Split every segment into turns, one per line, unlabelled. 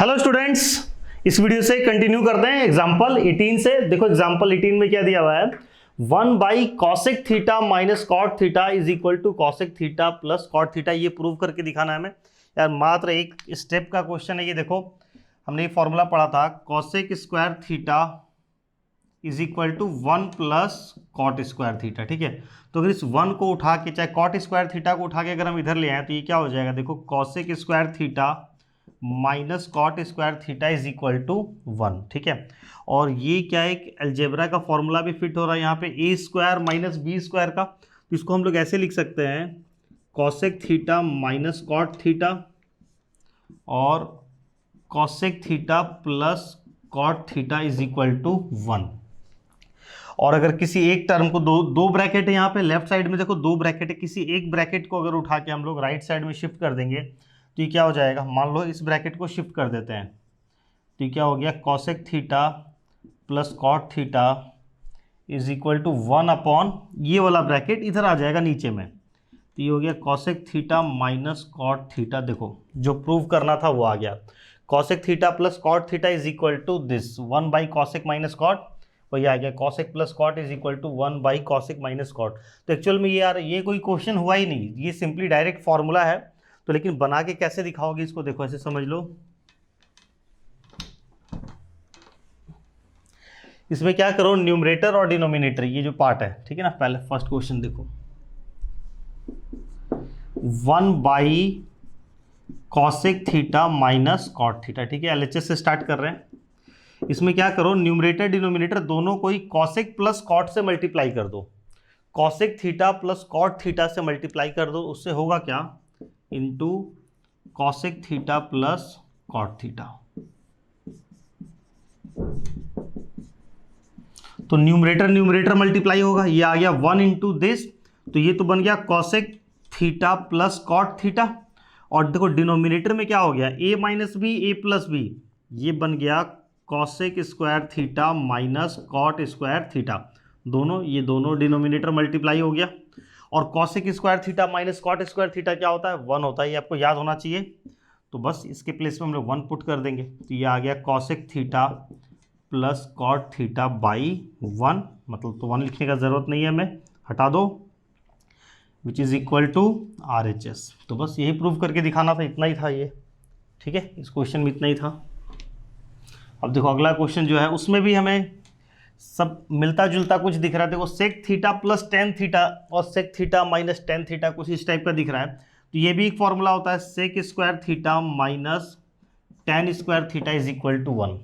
Hello students, इस video से continue करते हैं एग्जांपल 18 से। देखो एग्जांपल 18 में क्या दिया हुआ है, 1 by cosec theta minus cot theta is equal to cosec theta plus cot theta. ये प्रूव करके दिखाना है हमें यार, मात्र एक स्टेप का क्वेश्चन है ये। देखो हमने ये फॉर्मूला पढ़ा था, cosec square theta is equal to 1 plus cot square theta. ठीक है, तो अगर इस 1 को उठा के, चाहे कॉट स्क्वायर थीटा को उठा के अगर हम इधर ले आए तो ये क्या हो जाएगा, देखो cosec square theta minus cot square theta is equal to 1। ठीक है, और ये क्या एक अलजेब्रा का फॉर्मूला भी फिट हो रहा है यहाँ पे, A square minus B square का। तो इसको हम लोग ऐसे लिख सकते हैं, cosec theta minus cot theta और cosec theta plus cot theta is equal to 1। और अगर किसी एक टर्म को दो ब्रैकेट है यहाँ पे लेफ्ट साइड में, देखो दो ब्रैकेट है, किसी एक ब्रैकेट को अगर उठा के हम लोग राइट साइड में शिफ्ट कर देंगे तो ये क्या हो जाएगा, मान लो इस ब्रैकेट को शिफ्ट कर देते हैं तो ये क्या हो गया, cosec theta plus cot theta is equal to 1 upon ये वाला ब्रैकेट इधर आ जाएगा नीचे में, तो ये हो गया cosec theta minus cot theta. देखो जो प्रूव करना था वो आ गया, cosec theta plus cot theta is equal to this 1 by cosec minus cot, वही आ गया cosec plus cot is equal to 1 by cosec minus cot. तो एक्चुअल में ये यार ये कोई क्वेश्चन हुआ ही नहीं, ये सिंपली डायरेक्ट फॉर्मूला है। तो लेकिन बना के कैसे दिखाओगे इसको, देखो ऐसे समझ लो, इसमें क्या करो, न्यूमरेटर और डिनोमिनेटर ये जो पार्ट है, ठीक है ना। पहले फर्स्ट क्वेश्चन देखो, 1 by cosec theta minus cot theta. ठीक है, एलएचएस से स्टार्ट कर रहे हैं। इसमें क्या करो, न्यूमरेटर डिनोमिनेटर दोनों को ही कॉसेक प्लस कॉट से मल्टीप्लाई कर दो, cosec theta plus cot theta से मल्टीप्लाई कर दो, उससे होगा क्या, into cosec theta plus cot theta. तो न्यूमरेटर न्यूमरेटर मल्टीप्लाई होगा, ये आ गया 1 इंटू दिस, तो ये तो बन गया cosec theta plus cot theta. और देखो डिनोमिनेटर में क्या हो गया, a minus b a plus b, ये बन गया cosec square theta minus cot square theta. दोनों ये दोनों डिनोमिनेटर मल्टीप्लाई हो गया। और cosec square theta minus cot square theta क्या होता है, 1 होता है, ये आपको याद होना चाहिए। तो बस इसके प्लेस में हम लोग 1 पुट कर देंगे, तो ये आ गया cosec theta plus cot theta by 1, मतलब तो 1 लिखने का ज़रूरत नहीं है हमें, हटा दो, which is equal to RHS। तो बस यही प्रूव करके दिखाना था, इतना ही था ये। ठीक है, इस क्वेश्चन में इतना ही था। अब देखो अगला क्वेश्चन जो है उसमें भी हमें सब मिलता जुलता कुछ दिख रहा है। देखो sec theta plus tan theta और sec theta minus tan theta कुछ इस टाइप का दिख रहा है। तो ये भी एक फॉर्मूला होता है, sec square theta minus tan square theta is equal to 1।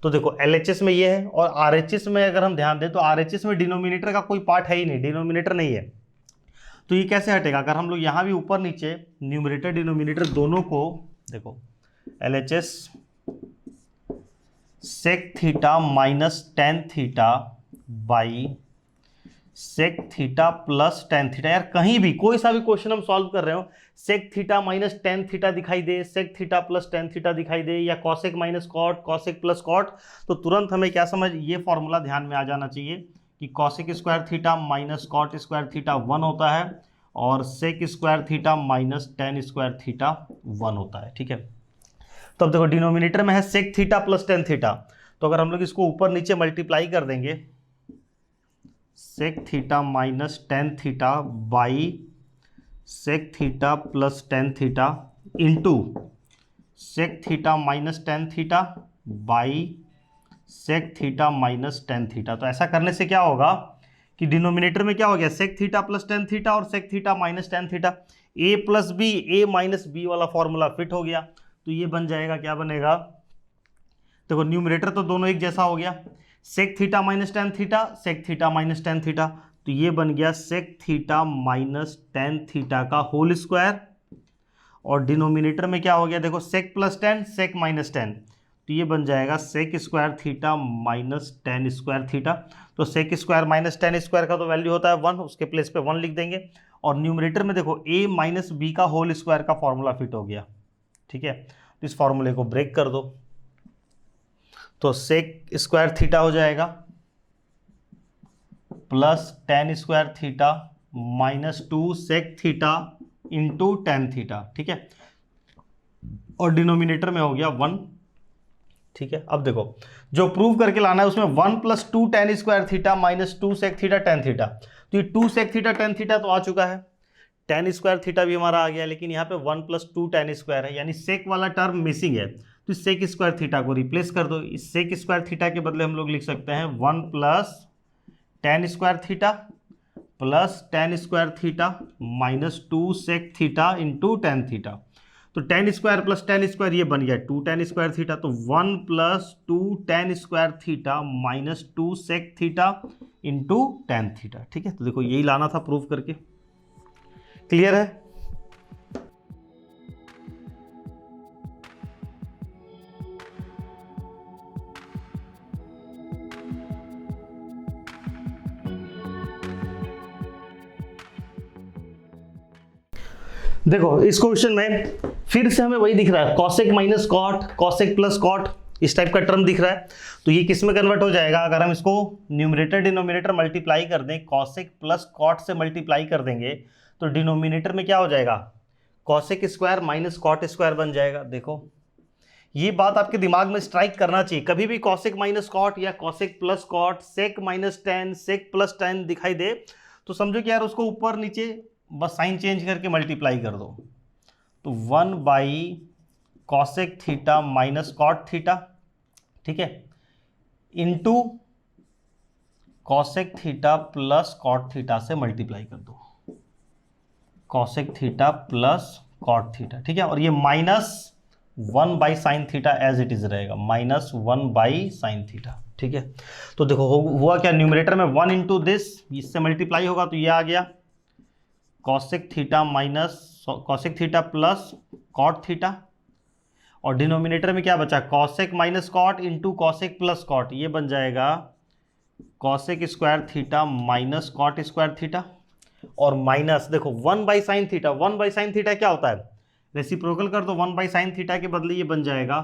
तो देखो एलएचएस में ये है, और आरएचएस में अगर हम ध्यान दें तो आरएचएस में डिनोमिनेटर का कोई पार्ट है ही नहीं, डिनोमिनेटर नहीं है। तो ये कैसे हटेगा, अगर हम लोग यहाँ भी ऊपर नीचे न्यूमरेटर डिनोमिनेटर दोनों को देखो, LHS sec theta minus tan theta by sec theta plus tan theta. यार कहीं भी कोई सा भी क्वेश्चन हम सॉल्व कर रहे हो, sec theta minus tan theta दिखाई दे, sec theta plus tan theta दिखाई दे, या cosec minus cot, cosec plus cot, तो तुरंत हमें क्या समझ, ये फॉर्मूला ध्यान में आ जाना चाहिए कि cosec square theta minus cot square theta 1 होता है और sec square theta minus tan square theta 1 होता है। ठीक है, तो अब देखो डिनोमिनेटर में है sec theta plus tan theta, तो अगर हम लोग इसको ऊपर नीचे मल्टीप्लाई कर देंगे, sec theta minus tan theta by sec theta plus tan theta into sec theta minus tan theta by sec theta minus tan theta. तो ऐसा करने से क्या होगा कि डिनोमिनेटर में क्या हो गया, sec theta plus tan theta और sec theta minus tan theta, A plus B A minus B वाला फॉर्मूला फिट हो गया। तो ये बन जाएगा, क्या बनेगा, देखो न्यूमरेटर तो दोनों एक जैसा हो गया, sec theta minus tan theta, sec theta minus tan theta, तो ये बन गया sec theta minus tan theta का होल स्क्वायर। और डिनोमिनेटर में क्या हो गया, देखो sec plus tan sec minus tan, तो ये बन जाएगा sec square theta minus tan square theta. तो sec square minus tan square का तो वैल्यू होता है 1, उसके प्लेस पे 1 लिख देंगे। और न्यूमरेटर में देखो a माइनस बी का होल स्क्वायर का फॉर्मूला फिट हो गया। ठीक है, तो इस फॉर्मूले को ब्रेक कर दो, तो सेक स्क्वायर थीटा हो जाएगा plus tan square theta minus 2 sec theta into tan theta. ठीक है, और डिनोमिनेटर में हो गया 1, ठीक है, अब देखो जो प्रूव करके लाना है उसमें 1 + 2 tan square theta minus 2 sec theta tan theta, तो ये 2 sec थीटा tan थीटा तो आ चुका है, tan स्क्वायर थीटा भी हमारा आ गया, लेकिन यहाँ पे 1 + 2 tan स्क्वायर है, यानी सेक वाला टर्म मिसिंग है, तो सेक स्क्वायर थीटा को रिप्लेस कर दो। इस सेक स्क्वायर थीटा के बदले हम लोग लिख सकते हैं 1 + tan square theta plus tan square theta minus 2 sec theta into tan theta, तो tan square plus tan square ये बन गया 2 tan स्क्वायर थीटा, तो 1 + 2 tan square theta minus 2 sec theta into tan theta. ठीक है, तो देखो यही लाना था प्रूफ करके। क्लियर है? देखो इस क्वेश्चन में फिर से हमें वही दिख रहा है, cosec minus cot, cosec plus cot, इस टाइप का टर्म दिख रहा है, तो ये किस में कन्वर्ट हो जाएगा? अगर हम इसको न्यूमरेटर डिनोमिनेटर मल्टीप्लाई कर दें, कॉसेक प्लस कॉट से मल्टीप्लाई कर देंगे, तो डिनोमिनेटर में क्या हो जाएगा? Cosec square minus cot square बन जाएगा। देखो ये बात आपके दिमाग में स्ट्राइक करना चाहिए, कभी भी कॉसेक माइनस कॉट या cosec plus cot, sec minus tan, sec plus tan दिखाई दे तो समझो कि यार उसको ऊपर नीचे बस साइन चेंज करके मल्टीप्लाई कर दो, तो 1 / cosec theta minus cot theta, ठीक है, into cosec theta plus cot theta से मल्टीप्लाई कर दो, cosec theta plus cot theta, ठीक है, और ये -1 / sine theta as it is रहेगा, -1 / साइन थीटा। ठीक है, तो देखो हुआ क्या, न्यूमरेटर में 1 इंटू दिस, इससे मल्टीप्लाई होगा तो ये आ गया cosec theta minus cosec theta plus cot theta, और डिनोमिनेटर में क्या बचा? Cosec minus cot into cosec plus cot, ये बन जाएगा cosec square theta minus cot square theta, और माइनस देखो 1 / साइन थीटा, 1 / साइन थीटा क्या होता है? रेसिप्रोकल कर दो, 1 / साइन थीटा के बदले ये बन जाएगा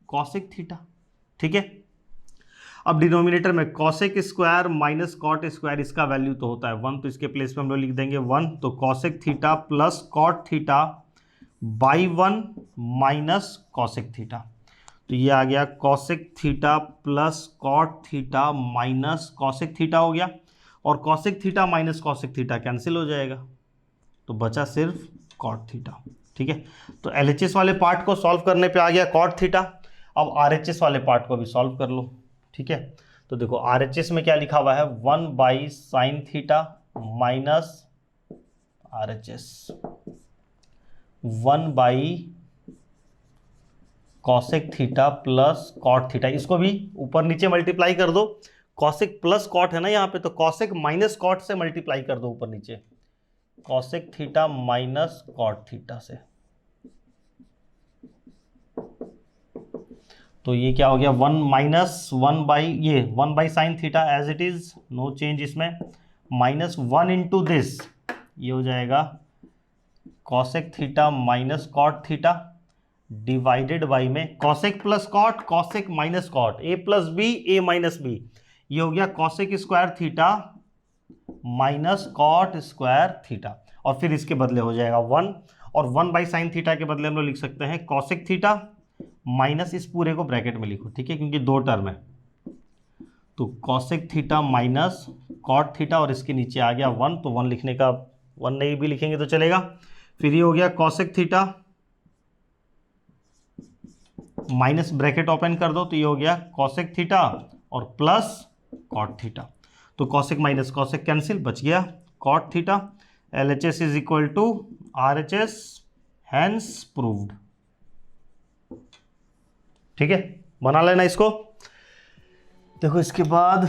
कॉसेक थीटा। ठीक है, अब डिनोमिनेटर में cosec square minus cot square, इसका वैल्यू तो होता है 1, तो इसके प्लेस में हम लोग लिख देंगे 1, तो cosec theta plus cot theta by 1 minus cosec theta, तो ये आ गया cosec theta plus cot theta minus cosec theta हो गया, और cosec theta minus cosec theta cancel हो जाएगा, तो बचा सिर्फ कॉट थीटा। ठीक है, तो एलएचएस वाले पार्ट को सॉल्व करने पे आ गया कॉट थीटा, अब आरएचएस वाले पार्ट को भी सॉल्व कर लो। ठीक है, तो देखो आरएचएस में क्या लिखा हुआ है, 1 / sine theta minus RHS 1 / cosec theta plus cot theta, इसको भी ऊपर नीचे मल्टीप्लाई कर दो, कॉसेक प्लस कॉट है ना यहाँ पे, तो कॉसेक माइनस कॉट से मल्टीप्लाई कर दो ऊपर नीचे, cosec theta minus cot theta से, तो ये क्या हो गया 1 - 1 / sine theta as it is, no change इसमें, -1 इंटू दिस, ये हो जाएगा cosec theta minus cot theta divided by में cosec plus cot, cosec minus cot, a + b a - b, ये हो गया cosec square theta minus cot square theta, और फिर इसके बदले हो जाएगा 1, और 1 / साइन थीटा के बदले हम लोग लिख सकते हैं कॉसेक थीटा माइनस, इस पूरे को ब्रैकेट में लिखो, ठीक है, क्योंकि दो टर्म है, तो cosec theta minus cot theta, और इसके नीचे आ गया 1, तो 1 लिखने का 1 नहीं भी लिखेंगे तो चलेगा, फिर ये हो गया cosec theta minus bracket open कर दो, तो ये हो गया कॉसेक थीटा और प्लस कॉट थीटा, तो कॉसेक माइनस कॉसेक कैंसिल, बच गया cot theta, LHS is equal to RHS, hence proved. ठीक है, बना लेना इसको। देखो इसके बाद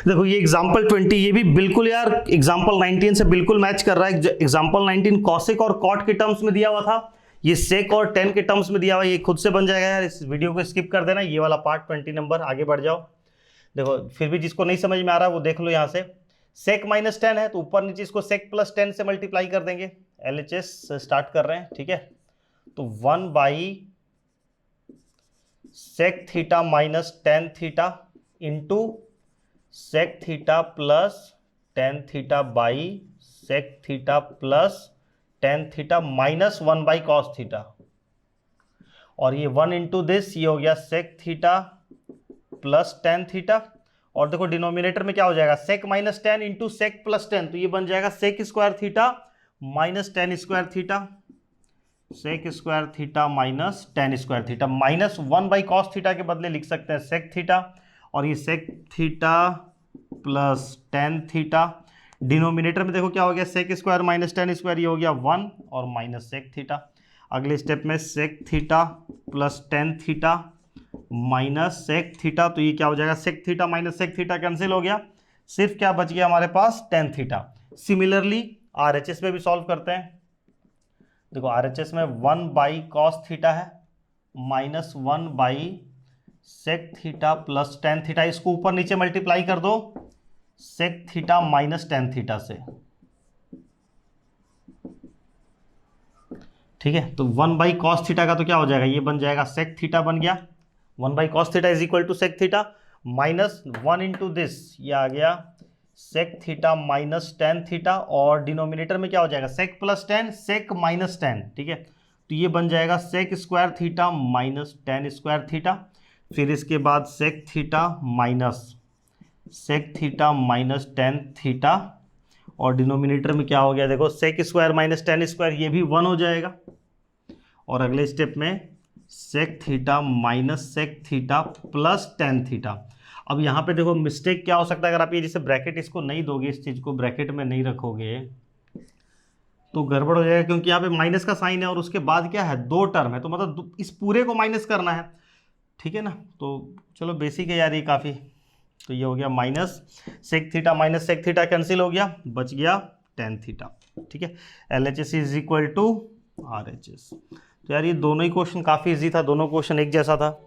देखो ये एग्जाम्पल 20, ये भी बिल्कुल यार एग्जाम्पल 19 से बिल्कुल मैच कर रहा है। एग्जाम्पल 19 कॉसेक और कॉट के टर्म्स में दिया हुआ था, ये सेक और टेन के टर्म्स में दिया हुआ है, ये खुद से बन जाएगा यार, इस वीडियो को स्किप कर देना, ये वाला पार्ट 20 नंबर, आगे बढ़ जाओ। देखो फिर भी जिसको नहीं समझ में आ रहा है वो देख लो, यहाँ से सेक -10 है तो ऊपर नीचे इसको सेक + 10 से मल्टीप्लाई कर देंगे, LHS से स्टार्ट कर रहे हैं। ठीक है, तो 1 / sec theta -tan theta into sec theta plus tan theta by sec theta plus tan theta minus 1 by cos theta, और ये 1 इंटू दिस, ये हो गया sec theta plus tan theta, और देखो डिनोमिनेटर में क्या हो जाएगा, sec minus tan into sec plus tan, तो ये बन जाएगा sec square theta minus tan square theta, sec square theta minus tan square theta, minus 1 by cos theta के बदले लिख सकते हैं सेक थीटा, और ये sec theta plus tan theta, denominator में देखो क्या हो गया, sec square minus tan square, ये हो गया 1 और माइनस सेक थीटा। अगले स्टेप में sec theta plus tan theta minus sec theta, तो ये क्या हो जाएगा, sec theta minus sec theta cancel हो गया, सिर्फ क्या बच गया हमारे पास, टेन थीटा। सिमिलरली आरएचएस में भी सॉल्व करते हैं। देखो आरएचएस में 1 बाई कॉस थीटा है minus 1 by sec theta plus tan theta, इसको ऊपर नीचे मल्टीप्लाई कर दो sec theta minus tan theta से, ठीक है। तो 1 बाई कॉस थीटा का तो क्या हो जाएगा, ये बन जाएगा सेक थीटा बन गया, 1 by cos theta is equal to sec theta minus 1 into this, ये आ गया sec theta minus tan theta, और डिनोमिनेटर में क्या हो जाएगा, sec plus tan sec minus tan, ठीक है। तो ये बन जाएगा sec square theta minus tan square theta, फिर इसके बाद sec theta minus sec theta minus tan theta, और डिनोमिनेटर में क्या हो गया, देखो sec square minus tan square, ये भी 1 हो जाएगा, और अगले स्टेप में sec theta minus sec theta plus tan theta. अब यहाँ पे देखो मिस्टेक क्या हो सकता है, अगर आप ये जैसे ब्रैकेट इसको नहीं दोगे, इस चीज़ को ब्रैकेट में नहीं रखोगे तो गड़बड़ हो जाएगा, क्योंकि यहाँ पे माइनस का साइन है और उसके बाद क्या है, दो टर्म है, तो मतलब इस पूरे को माइनस करना है, ठीक है ना। तो चलो बेसिक है यार ये काफ़ी, तो ये हो गया minus sec theta minus sec theta cancel हो गया, बच गया टेन थीटा, ठीक है। LHS is equal to RHS। तो यार ये दोनों ही क्वेश्चन काफ़ी इजी था, दोनों क्वेश्चन एक जैसा था।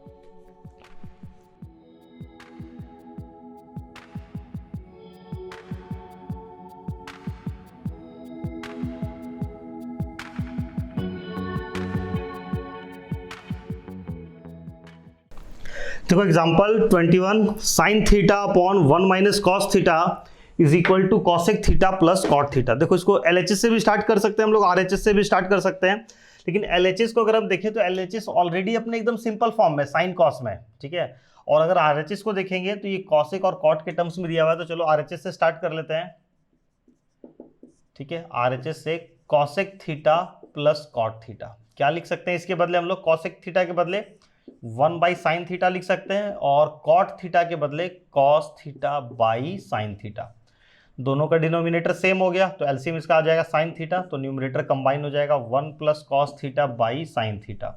देखो example 21, sine theta upon 1 minus cos theta is equal to cosec theta plus cot theta. देखो इसको LHS से भी स्टार्ट कर सकते हैं हम लोग, RHS से भी स्टार्ट कर सकते हैं, लेकिन LHS को अगर हम देखें तो LHS ऑलरेडी अपने एकदम सिंपल फॉर्म में साइन कॉस में, ठीक है। और अगर RHS को देखेंगे तो ये कॉसेक और कॉट के टर्म्स में दिया हुआ है, तो चलो RHS से स्टार्ट कर लेते हैं, ठीक है। RHS से cosec theta plus cot theta, क्या लिख सकते हैं इसके बदले हम लोग, कॉसेक थीटा के बदले 1 बाई साइन थीटा लिख सकते हैं, और कॉट थीटा के बदले cos theta by sine theta. दोनों का डिनोमिनेटर सेम हो गया, तो एलसीएम इसका आ जाएगा साइन थीटा, तो न्यूमरेटर कंबाइन हो जाएगा 1 plus cos theta by sine theta.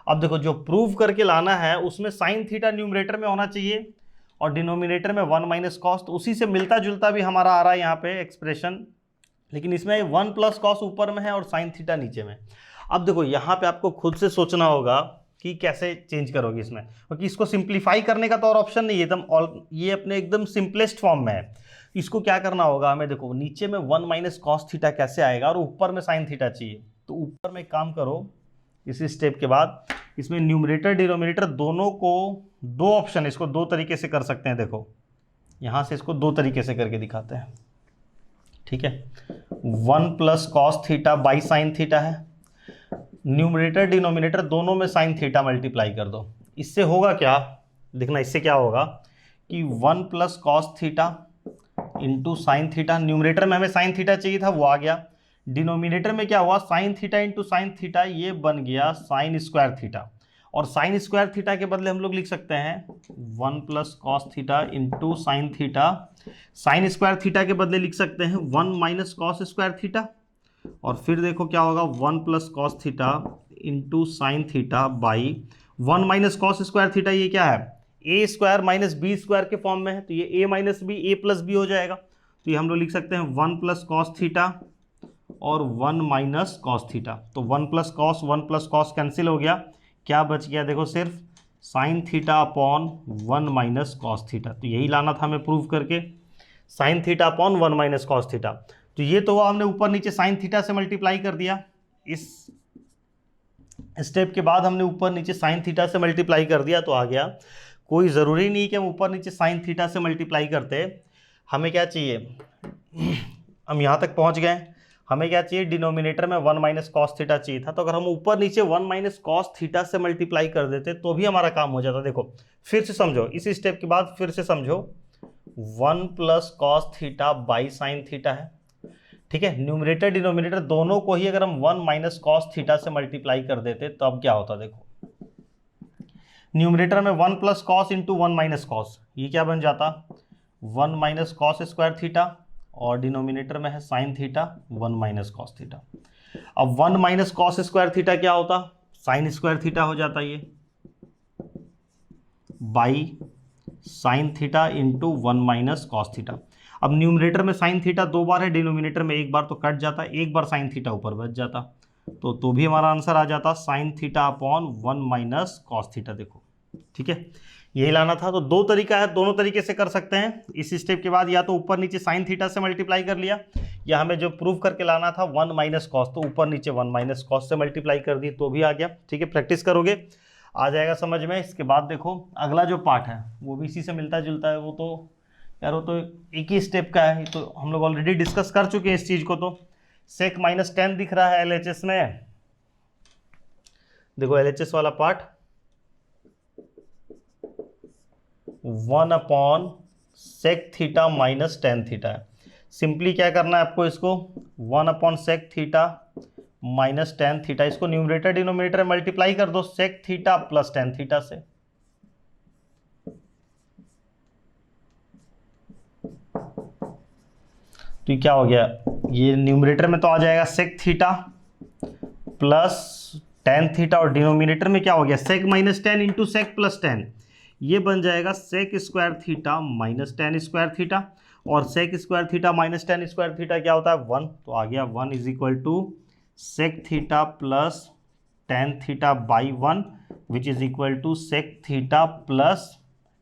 अब देखो जो प्रूव करके लाना है उसमें साइन थीटा न्यूमरेटर में होना चाहिए और डिनोमिनेटर में 1 माइनस कॉस, तो उसी से मिलता जुलता भी हमारा आ रहा है यहाँ पे एक्सप्रेशन, लेकिन इसमें 1 प्लस कॉस ऊपर में है और साइन थीटा नीचे में। अब देखो यहाँ पे आपको खुद से सोचना होगा कि कैसे चेंज करोगे इसमें, क्योंकि इसको सिंप्लीफाई करने का तो और ऑप्शन नहीं है, एकदम ये अपने एकदम सिंपलेस्ट फॉर्म में है। इसको क्या करना होगा हमें, देखो नीचे में 1 माइनस कॉस थीटा कैसे आएगा और ऊपर में साइन थीटा चाहिए, तो ऊपर में काम करो इसी स्टेप के बाद, इसमें न्यूमरेटर डिनोमिनेटर दोनों को दो ऑप्शन, इसको दो तरीके से कर सकते हैं। देखो यहाँ से इसको दो तरीके से करके दिखाते हैं, ठीक है। 1 plus cos theta by sine theta है, न्यूमरेटर डिनोमिनेटर दोनों में साइन थीटा मल्टीप्लाई कर दो। इससे होगा क्या, देखना इससे क्या होगा कि 1 plus cos theta into sine theta, numerator में हमें साइन थीटा चाहिए था वो आ गया, डिनोमिनेटर में क्या हुआ sine theta into sine theta, ये बन गया साइन स्क्वायर थीटा, और साइन स्क्वायर थीटा के बदले हम लोग लिख सकते हैं 1 plus cos theta into sine theta, sign square theta के बदले लिख सकते हैं 1 माइनस कॉस स्क्वायर थीटा, और फिर देखो क्या होगा 1 plus cos theta into sine theta by 1 minus cos square theta, ये क्या है ए स्क्वायर माइनस बी स्क्वायर के फॉर्म में है, तो ये ए minus b a plus B हो जाएगा, तो ये हम लोग लिख सकते हैं 1 प्लस कॉस थीटा और 1 माइनस कॉस थीटा, तो 1 प्लस कॉस कैंसिल हो गया, क्या बच गया देखो सिर्फ sign theta upon 1 minus cos theta, तो यही लाना था हमें प्रूव करके, sign theta upon 1 minus cos theta. तो ये तो हमने ऊपर नीचे साइन थीटा से मल्टीप्लाई कर दिया, इस स्टेप के बाद हमने ऊपर नीचे साइन थीटा से मल्टीप्लाई कर दिया, तो आ गया कोई ज़रूरी नहीं कि हम ऊपर नीचे साइन थीटा से मल्टीप्लाई करते, हमें क्या चाहिए, हम यहाँ तक पहुँच गए, हमें क्या चाहिए, डिनोमिनेटर में 1 माइनस कॉस थीटा चाहिए था, तो अगर हम ऊपर नीचे 1 माइनस कॉस थीटा से मल्टीप्लाई कर देते तो भी हमारा काम हो जाता। देखो फिर से समझो, इसी स्टेप के बाद फिर से समझो, 1 plus cos theta by sine theta है, ठीक है। न्यूमरेटर डिनोमिनेटर दोनों को ही अगर हम 1 माइनस कॉस थीटा से मल्टीप्लाई कर देते तो अब क्या होता, देखो न्यूमरेटर में 1 plus cos into 1 minus cos, ये क्या बन जाता, 1 माइनस कॉस स्क्वायर थीटा, और डिनोमिनेटर में है sine theta 1 minus cos theta. अब 1 माइनस कॉस स्क्वायर थीटा क्या होता, साइन स्क्वायर थीटा हो जाता ये, by sine theta into 1 minus cos theta. अब न्यूमरेटर में साइन थीटा 2 बार है, डिनोमिनेटर में 1 बार, तो कट जाता, 1 बार साइन थीटा ऊपर बच जाता, तो भी हमारा आंसर आ जाता sign theta upon 1 minus cos theta. देखो ठीक है, यही लाना था। तो दो तरीका है, दोनों तरीके से कर सकते हैं। इस स्टेप के बाद या तो ऊपर नीचे साइन थीटा से मल्टीप्लाई कर लिया, या हमें जो प्रूव करके लाना था 1 माइनस कॉस, तो ऊपर नीचे 1 माइनस कॉस से मल्टीप्लाई कर दी तो भी आ गया। ठीक है, प्रैक्टिस करोगे आ जाएगा समझ में। इसके बाद देखो अगला जो पार्ट है वो भी इसी से मिलता जुलता है, वो तो यार वो तो एक ही स्टेप का है, तो हम लोग ऑलरेडी डिस्कस कर चुके हैं इस चीज़ को। तो सेक माइनस 10 दिख रहा है LHS में, देखो LHS वाला part 1 upon sec theta minus tan theta है। सिंपली क्या करना है आपको, इसको 1 upon sec theta minus tan theta, इसको न्यूमरेटर डिनोमिनेटर मल्टीप्लाई कर दो sec theta plus tan theta से। तो क्या हो गया, ये न्यूमरेटर में तो आ जाएगा sec theta plus tan theta, और डिनोमिनेटर में क्या हो गया, sec minus tan into sec plus tan, ये बन जाएगा sec square theta minus tan square theta, और sec square theta minus tan square theta क्या होता है 1, तो आ गया 1 is equal to sec theta plus tan theta by 1 which is equal to sec theta plus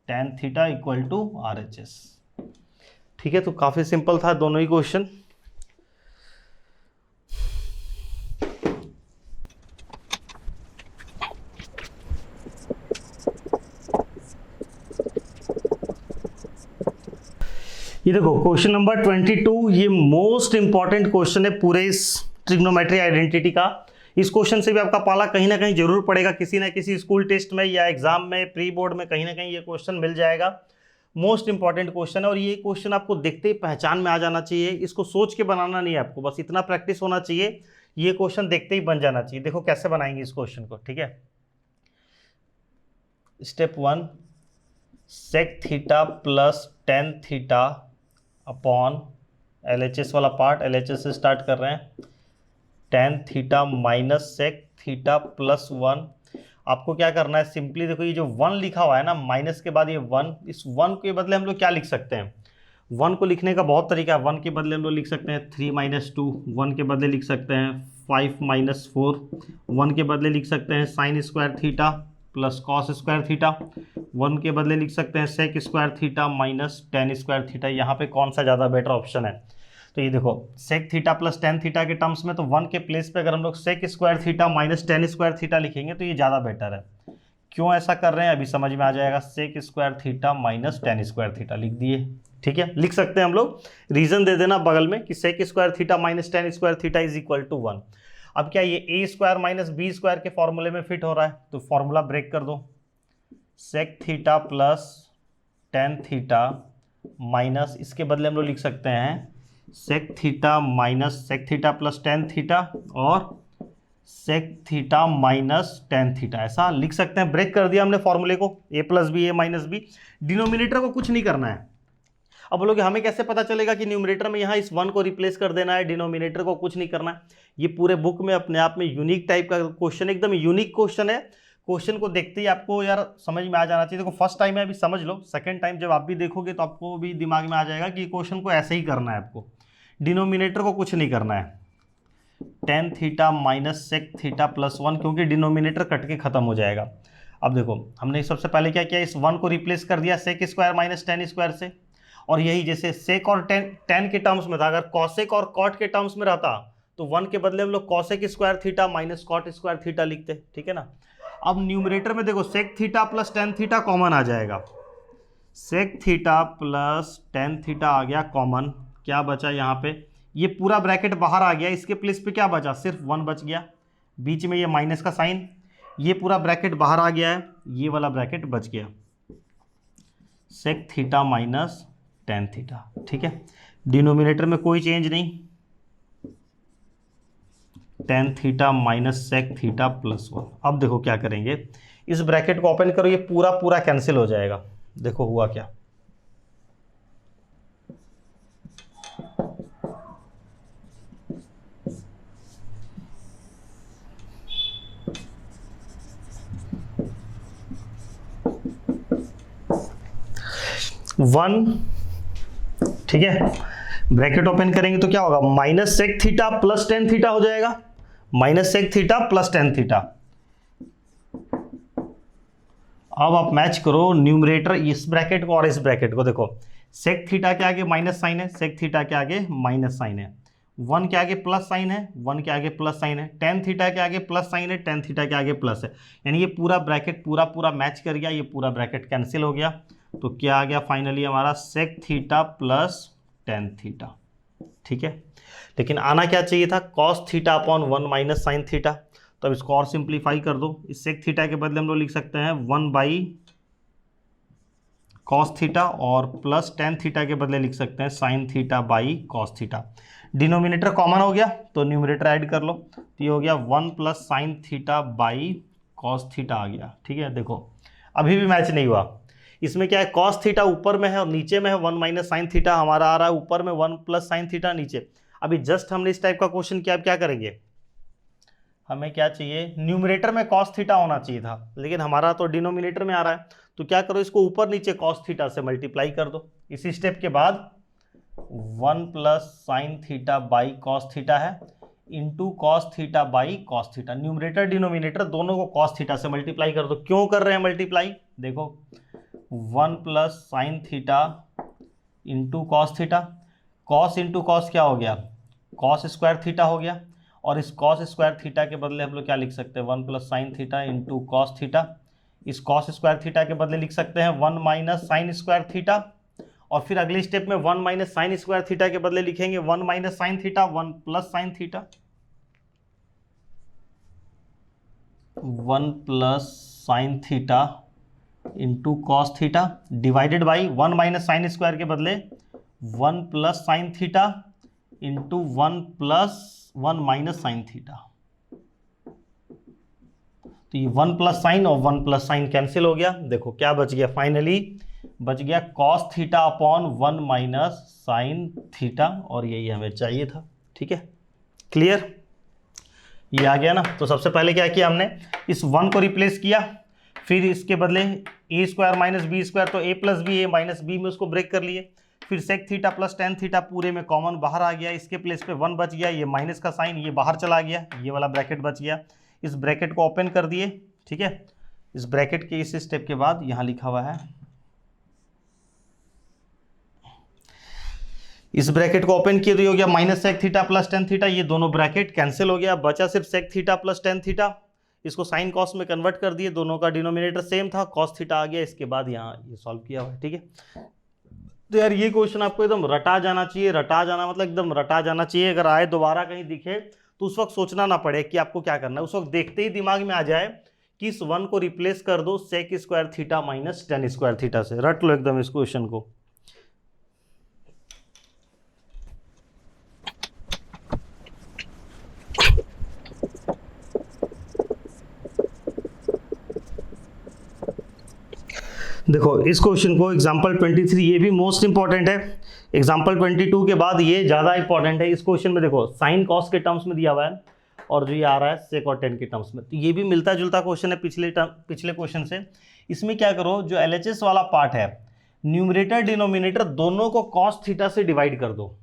tan theta equal to RHS। ठीक है, तो काफ़ी सिंपल था दोनों ही क्वेश्चन। ये देखो क्वेश्चन नंबर 22, ये मोस्ट इंपॉर्टेंट क्वेश्चन है पूरे इस ट्रिग्नोमेट्री आइडेंटिटी का। इस क्वेश्चन से भी आपका पाला कहीं ना कहीं जरूर पड़ेगा, किसी ना किसी स्कूल टेस्ट में या एग्जाम में, प्री बोर्ड में कहीं ना कहीं ये क्वेश्चन मिल जाएगा। मोस्ट इंपॉर्टेंट क्वेश्चन है, और ये क्वेश्चन आपको देखते ही पहचान में आ जाना चाहिए। इसको सोच के बनाना नहीं है आपको, बस इतना प्रैक्टिस होना चाहिए, ये क्वेश्चन देखते ही बन जाना चाहिए। देखो कैसे बनाएंगे इस क्वेश्चन को, ठीक है। Step 1, sec theta plus tan theta upon LHS वाला पार्ट, LHS से स्टार्ट कर रहे हैं, tan theta minus sec theta plus 1। आपको क्या करना है, सिंपली देखो ये जो 1 लिखा हुआ है ना, माइनस के बाद ये 1, इस 1 के बदले हम लोग क्या लिख सकते हैं, 1 को लिखने का बहुत तरीका है। 1 के बदले हम लोग लिख सकते हैं 3 माइनस 2, 1 के बदले लिख सकते हैं 5 माइनस 4, 1 के बदले लिख सकते हैं sine square theta plus cos square theta, 1 के बदले लिख सकते हैं sec square theta minus tan square theta. यहाँ पे कौन सा ज़्यादा बेटर ऑप्शन है, तो ये देखो sec theta plus tan theta के टर्म्स में तो 1 के प्लेस पे अगर हम लोग sec square theta minus tan square theta लिखेंगे तो ये ज़्यादा बेटर है। क्यों ऐसा कर रहे हैं अभी समझ में आ जाएगा, sec square theta minus tan square theta लिख दिए, ठीक है। लिख सकते हैं हम लोग, रीजन दे देना बगल में कि sec square theta minus tan square theta is equal to 1। अब क्या ये a square minus B square के फॉर्मूले में फिट हो रहा है, तो फॉर्मूला ब्रेक कर दो, sec theta plus tan theta minus, इसके बदले हम लोग लिख सकते हैं sec theta minus sec theta plus tan theta और sec theta minus tan theta, ऐसा लिख सकते हैं। ब्रेक कर दिया हमने फॉर्मूले को, ए प्लस बी ए माइनस बी। डिनोमिनेटर को कुछ नहीं करना है। अब बोलोगे हमें कैसे पता चलेगा कि न्यूमरेटर में यहाँ इस 1 को रिप्लेस कर देना है, डिनोमिनेटर को कुछ नहीं करना है। ये पूरे बुक में अपने आप में यूनिक टाइप का क्वेश्चन, एकदम यूनिक क्वेश्चन है। क्वेश्चन को देखते ही आपको यार समझ में आ जाना चाहिए। देखो फर्स्ट टाइम है अभी समझ लो, सेकंड टाइम जब आप भी देखोगे तो आपको भी दिमाग में आ जाएगा कि क्वेश्चन को ऐसे ही करना है आपको, डिनोमिनेटर को कुछ नहीं करना है। Tan theta minus sec theta plus 1, क्योंकि डिनोमिनेटर कट के खत्म हो जाएगा। अब देखो हमने सबसे पहले क्या किया, इस 1 को रिप्लेस कर दिया sec square minus tan square से, और यही जैसे सेक और टेन के टर्म्स में था, अगर कॉसेक और कॉट के टर्म्स में रहता तो 1 के बदले हम लोग cosec square theta minus cot square theta लिखते, ठीक है ना। अब न्यूमरेटर में देखो sec theta plus tan theta common आ जाएगा, sec theta plus tan theta आ गया कॉमन। क्या बचा यहाँ पे, ये पूरा ब्रैकेट बाहर आ गया, इसके प्लेस पे क्या बचा, सिर्फ वन बच गया, बीच में ये माइनस का साइन, ये पूरा ब्रैकेट बाहर आ गया है, ये वाला ब्रैकेट बच गया, sec theta minus tan theta. ठीक है, डिनोमिनेटर में कोई चेंज नहीं, tan theta minus sec theta plus one. अब देखो क्या करेंगे, इस ब्रैकेट को ओपन करो, ये पूरा पूरा कैंसिल हो जाएगा। देखो हुआ क्या, वन, ठीक है, ब्रैकेट ओपन करेंगे तो क्या होगा, minus sec theta plus tan theta हो जाएगा, minus sec theta plus tan theta. अब आप मैच करो न्यूमरेटर इस ब्रैकेट को और इस ब्रैकेट को, देखो सेक थीटा के आगे माइनस साइन है, सेक थीटा के आगे माइनस साइन है, वन के आगे प्लस साइन है, वन के आगे प्लस साइन है, टेन थीटा के आगे प्लस साइन है, टेन थीटा के आगे प्लस है, यानी ये पूरा ब्रैकेट पूरा पूरा मैच कर गया, ये पूरा ब्रैकेट कैंसिल हो गया। तो क्या आ गया फाइनली हमारा, sec theta plus tan theta. ठीक है, लेकिन आना क्या चाहिए था, cos theta upon one minus sine theta. तो अब इसको और सिंप्लीफाई कर दो, इस सेक थीटा के बदले हम लोग लिख सकते हैं वन बाई कॉस थीटा, और प्लस टेन थीटा के बदले लिख सकते हैं sign theta by cos theta. Denominator common हो गया तो न्यूमरेटर ऐड कर लो, तो ये हो गया one plus sine theta by cos theta आ गया। ठीक है, देखो अभी भी मैच नहीं हुआ, इसमें क्या है, कॉस थीटा ऊपर में है और नीचे में है वन माइनस साइन थीटा, हमारा आ रहा है ऊपर में वन प्लस साइन थीटा नीचे। अभी जस्ट हमने इस टाइप का क्वेश्चन किया, अब क्या करेंगे, हमें क्या चाहिए, न्यूमरेटर में कॉस थीटा होना चाहिए था, लेकिन हमारा तो डिनोमिनेटर में आ रहा है, तो क्या करो, इसको ऊपर नीचे कॉस थीटा से मल्टीप्लाई कर दो। इसी स्टेप के बाद one plus sine theta by cos theta है, into cos theta by cos theta, numerator denominator दोनों को कॉस थीटा से मल्टीप्लाई कर दो। क्यों कर रहे हैं मल्टीप्लाई, देखो one plus sine theta into cos theta, cos into cos क्या हो गया, कॉस स्क्वायर थीटा हो गया, और इस कॉस स्क्वायर थीटा के बदले हम लोग क्या लिख सकते हैं, one plus sine theta into cos theta, इस कॉस स्क्वायर थीटा के बदले लिख सकते हैं one minus sign square theta, और फिर अगले स्टेप में one minus sign square theta के बदले लिखेंगे one minus sine theta, one plus sine theta, one plus sine theta into cos theta, divided by one minus sine square के बदले one plus sine theta into one plus one minus sine theta. तो ये one plus sign और one plus sign cancel हो गया, देखो क्या बच गया, फाइनली बच गया cos theta upon one minus sine theta, और यही हमें चाहिए था। ठीक है, क्लियर, ये आ गया ना। तो सबसे पहले क्या किया हमने, इस वन को रिप्लेस किया, फिर इसके बदले ए स्क्वायर माइनस बी स्क्वायर, तो a plus B, A minus b में उसको ब्रेक कर लिए, फिर sec theta plus tan theta पूरे में कॉमन बाहर आ गया, इसके प्लेस पे वन बच गया, ये माइनस का साइन ये बाहर चला गया, ये वाला ब्रैकेट बच गया, इस ब्रैकेट को ओपन कर दिए। ठीक है, इस ब्रैकेट के इस स्टेप के बाद यहाँ लिखा हुआ है, इस ब्रैकेट को ओपन किए तो ये हो गया minus sec theta plus tan theta, ये दोनों ब्रैकेट कैंसिल हो गया, बचा सिर्फ sec theta plus tan theta, इसको साइन कॉस में कन्वर्ट कर दिए, दोनों का डिनोमिनेटर सेम था, कॉस थीटा आ गया, इसके बाद यहाँ ये सॉल्व किया हुआ है। ठीक है, तो यार ये क्वेश्चन आपको एकदम रटा जाना चाहिए, रटा जाना मतलब एकदम रटा जाना चाहिए, अगर आए दोबारा कहीं दिखे तो उस वक्त सोचना ना पड़े कि आपको क्या करना है, उस वक्त देखते ही दिमाग में आ जाए कि इस वन को रिप्लेस कर दो sec square theta minus tan square theta से, रट लो एकदम इस क्वेश्चन को। देखो इस क्वेश्चन को एग्जाम्पल 23, ये भी मोस्ट इंपॉर्टेंट है, एग्जाम्पल 22 के बाद ये ज़्यादा इंपॉर्टेंट है। इस क्वेश्चन में देखो साइन कॉस के टर्म्स में दिया हुआ है, और जो ये आ रहा है सेक और टेन के टर्म्स में, तो ये भी मिलता जुलता क्वेश्चन है पिछले क्वेश्चन से। इसमें क्या करो, जो LHS वाला पार्ट है, न्यूमरेटर डिनोमिनेटर दोनों को कॉस थीटा से डिवाइड कर दो,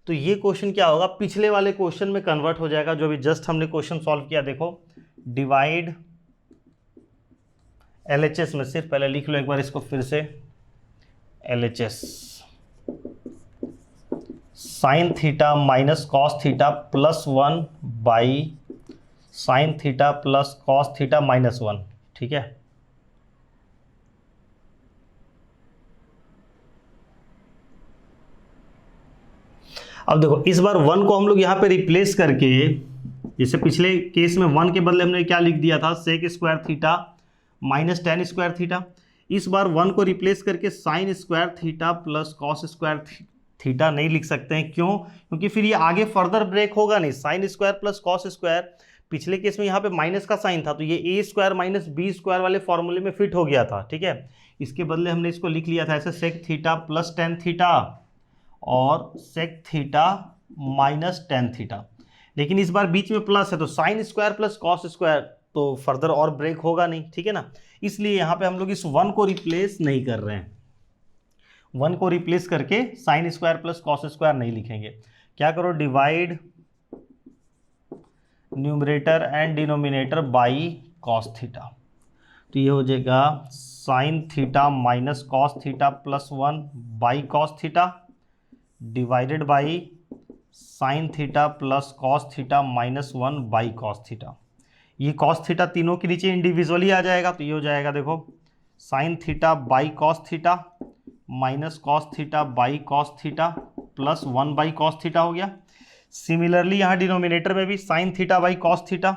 तो ये क्वेश्चन क्या होगा, पिछले वाले क्वेश्चन में कन्वर्ट हो जाएगा, जो अभी जस्ट हमने क्वेश्चन सॉल्व किया। देखो डिवाइड LHS में, सिर्फ पहले लिख लो एक बार इसको फिर से, LHS sign theta minus cos theta plus one by sine theta plus cos theta minus 1, ठीक है। अब देखो इस बार 1 को हम लोग यहाँ पे रिप्लेस करके, जैसे पिछले केस में 1 के बदले हमने क्या लिख दिया था, sec square theta minus tan square theta. इस बार 1 को रिप्लेस करके sine square theta plus cos square theta नहीं लिख सकते हैं। क्यों? क्योंकि फिर ये आगे फर्दर ब्रेक होगा नहीं। Sign square plus cos square, पिछले केस में यहाँ पे माइनस का साइन था तो ये a square minus B square वाले फॉर्मूले में फिट हो गया था, ठीक है। इसके बदले हमने इसको लिख लिया था ऐसे, sec theta plus tan theta और sec theta minus tan theta. लेकिन इस बार बीच में प्लस है तो sine square plus cos square तो फर्दर और ब्रेक होगा नहीं, ठीक है ना। इसलिए यहाँ पे हम लोग इस 1 को रिप्लेस नहीं कर रहे हैं। 1 को रिप्लेस करके sine square plus cos square नहीं लिखेंगे। क्या करो, divide numerator and denominator by cos theta. तो ये हो जाएगा sign theta minus cos theta plus 1 by cos theta divided by sine theta plus cos theta minus 1 by cos theta. ये cos theta तीनों के नीचे इंडिविजुअली आ जाएगा तो ये हो जाएगा, देखो sign theta by cos theta minus cos theta by cos theta plus 1 by cos theta हो गया। सिमिलरली यहाँ डिनोमिनेटर में भी sign theta by cos theta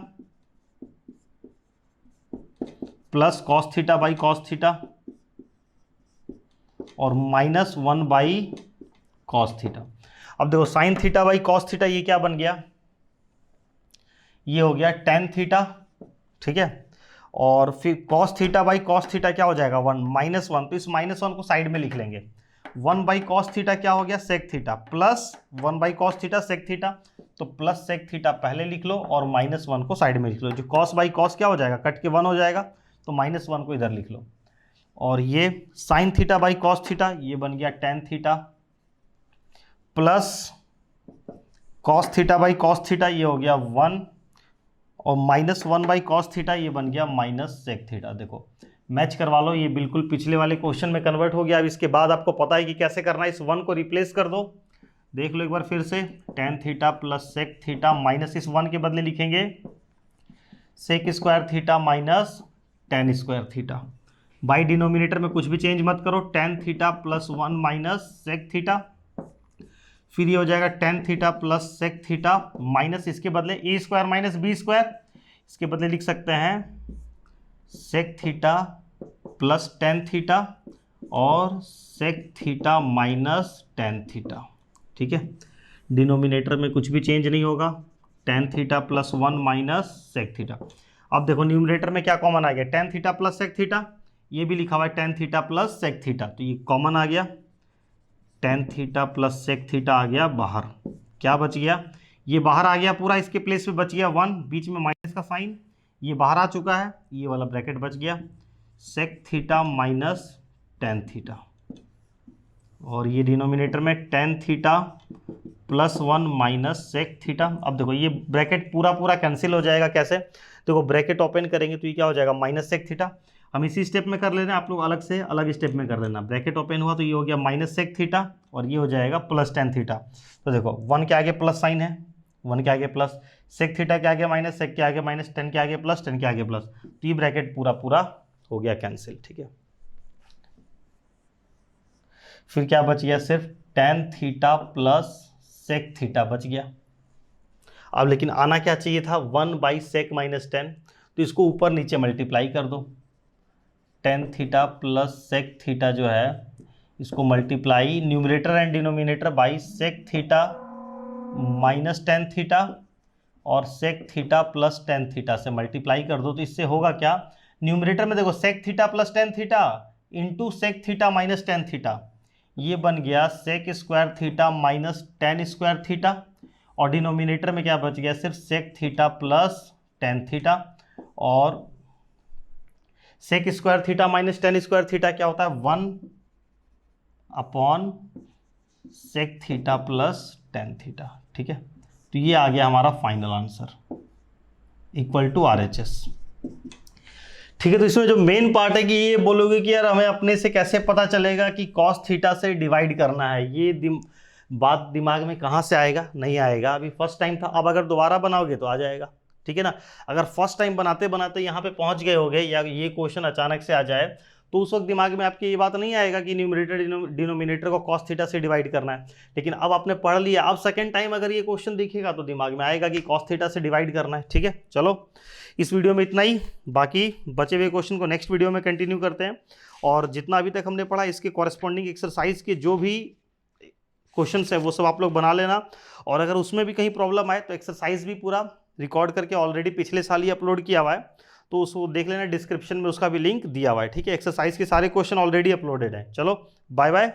plus cos theta by cos theta और माइनस 1 बाई कॉस थीटा। अब देखो sign theta by cos theta ये क्या बन गया, ये हो गया टेन थीटा, ठीक है। और फिर cos theta by cos theta क्या हो जाएगा, 1 माइनस 1, तो इस माइनस 1 को साइड में लिख लेंगे। 1 बाई कॉस थीटा क्या हो गया, sec theta plus 1 by cos theta sec theta, तो प्लस सेक थीटा पहले लिख लो और माइनस 1 को साइड में लिख लो। जो कॉस बाई कॉस क्या हो जाएगा, कट के 1 हो जाएगा तो माइनस 1 को इधर लिख लो। और ये sign theta by cos theta ये बन गया tan theta plus cos theta by cos theta ये हो गया 1 और माइनस 1 बाई कॉस थीटा ये बन गया माइनस सेक थीटा। देखो मैच करवा लो, ये बिल्कुल पिछले वाले क्वेश्चन में कन्वर्ट हो गया। अब इसके बाद आपको पता है कि कैसे करना है। इस 1 को रिप्लेस कर दो, देख लो एक बार फिर से, tan theta plus sec theta minus इस 1 के बदले लिखेंगे sec square theta minus tan square theta. By denominator में कुछ भी चेंज मत करो, tan theta plus 1 minus sec theta, फिर ये हो जाएगा tan theta plus sec theta minus इसके बदले ए स्क्वायर माइनस बी स्क्वायर, इसके बदले लिख सकते हैं sec theta plus tan theta और sec theta minus tan theta, ठीक है। डिनोमिनेटर में कुछ भी चेंज नहीं होगा, tan theta plus 1 minus sec theta. अब देखो न्यूमरेटर में क्या कॉमन आ गया, tan theta plus sec theta, ये भी लिखा हुआ है tan theta plus sec theta, तो ये कॉमन आ गया। Tan theta plus sec theta आ गया बाहर, क्या बच गया, ये बाहर आ गया पूरा, इसके प्लेस पे बच गया 1, बीच में माइनस का साइन, ये बाहर आ चुका है, ये वाला ब्रैकेट बच गया, sec theta minus tan theta. और ये डिनोमिनेटर में tan theta plus 1 minus sec theta. अब देखो ये ब्रैकेट पूरा पूरा कैंसिल हो जाएगा। कैसे, देखो ब्रैकेट ओपन करेंगे तो ये क्या हो जाएगा, माइनस सेक थीटा। हम इसी स्टेप में कर लेना, आप लोग अलग से अलग स्टेप में कर लेना। ब्रैकेट ओपन हुआ तो ये हो गया माइनस सेक थीटा और ये हो जाएगा प्लस टेन थीटा। तो देखो 1 के आगे प्लस साइन है, 1 के आगे प्लस, सेक थीटा के आगे माइनस, सेक के आगे माइनस, टेन के आगे प्लस, टेन के आगे प्लस, तो ये ब्रैकेट पूरा पूरा हो गया कैंसिल, ठीक है। फिर क्या बच गया, सिर्फ tan theta plus sec theta बच गया। अब लेकिन आना क्या चाहिए था, 1 बाई सेक माइनस टेन, तो इसको ऊपर नीचे मल्टीप्लाई कर दो। Tan theta plus sec theta जो है इसको multiply numerator and denominator by sec theta minus tan theta और sec theta plus tan theta से मल्टीप्लाई कर दो। तो इससे होगा क्या, न्यूमरेटर में देखो sec theta plus tan theta into sec theta minus tan theta, ये बन गया sec square theta minus tan square theta. और डिनोमिनेटर में क्या बच गया, सिर्फ sec theta plus tan theta और sec square theta minus tan square theta क्या होता है, 1 upon sec theta plus tan theta, ठीक है। तो ये आ गया हमारा final answer equal to RHS, ठीक है। तो इसमें जो मेन पार्ट है कि ये बोलोगे कि यार हमें अपने से कैसे पता चलेगा कि कॉस थीटा से डिवाइड करना है, ये बात दिमाग में कहाँ से आएगा, नहीं आएगा। अभी फर्स्ट टाइम था, अब अगर दोबारा बनाओगे तो आ जाएगा। ठीक है ना। अगर फर्स्ट टाइम बनाते बनाते यहाँ पे पहुंच गए होगे या ये क्वेश्चन अचानक से आ जाए तो उस वक्त दिमाग में आपकी ये बात नहीं आएगा कि न्यूमरेटर डिनोमिनेटर को कॉस थीटा से डिवाइड करना है। लेकिन अब आपने पढ़ लिया, अब सेकंड टाइम अगर ये क्वेश्चन दिखेगा तो दिमाग में आएगा कि कॉस थीटा से डिवाइड करना है। ठीक है, चलो इस वीडियो में इतना ही, बाकी बचे हुए क्वेश्चन को नेक्स्ट वीडियो में कंटिन्यू करते हैं। और जितना अभी तक हमने पढ़ा इसके कॉरेस्पॉन्डिंग एक्सरसाइज के जो भी क्वेश्चन है वो सब आप लोग बना लेना। और अगर उसमें भी कहीं प्रॉब्लम आए तो एक्सरसाइज भी पूरा रिकॉर्ड करके ऑलरेडी पिछले साल ही अपलोड किया हुआ है, तो उसको देख लेना, डिस्क्रिप्शन में उसका भी लिंक दिया हुआ है। ठीक है, एक्सरसाइज के सारे क्वेश्चन ऑलरेडी अपलोडेड हैं। चलो बाय बाय।